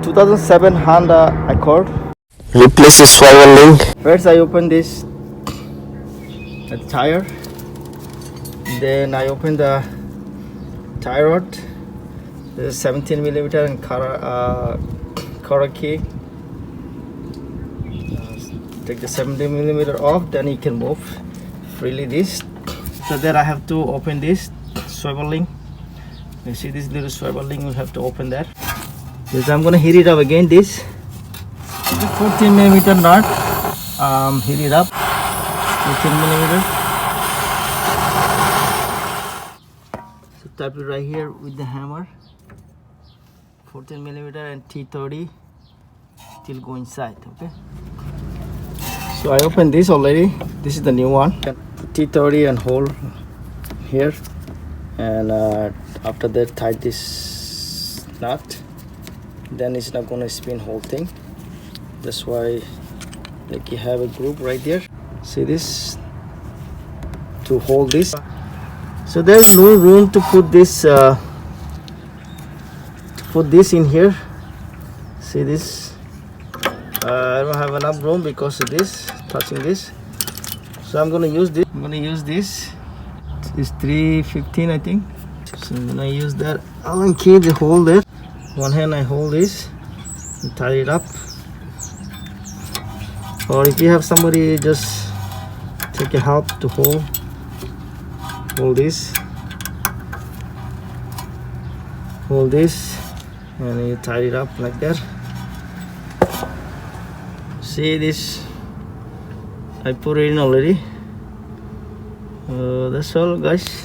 2007 Honda Accord. Replace the swivel link. First I open this tire, then I open the tire rod. This is 17 millimeter and Kara key. Take the 17 millimeter off, then you can move freely this. So then I have to open this swivel link. You see this little swivel link, we have to open that. Yes, I'm gonna heat it up again. This 14 millimeter nut. Heat it up. 14 millimeter. So tap it right here with the hammer. 14 millimeter and T30 till go inside. Okay. So I opened this already. This is the new one. T30 and hold here, and after that tie this nut. Then it's not gonna spin whole thing. That's why like you have a group right there. See this to hold this. So there's no room to put this in here. See this? I don't have enough room because of this touching this. So I'm gonna use this. I'm gonna use this. It's 315, I think. So I'm gonna use that Allen key to hold it. One hand I hold this and tie it up. Or if you have somebody, just take a help to hold this. Hold this and you tie it up like that. See this? I put it in already. That's all, guys.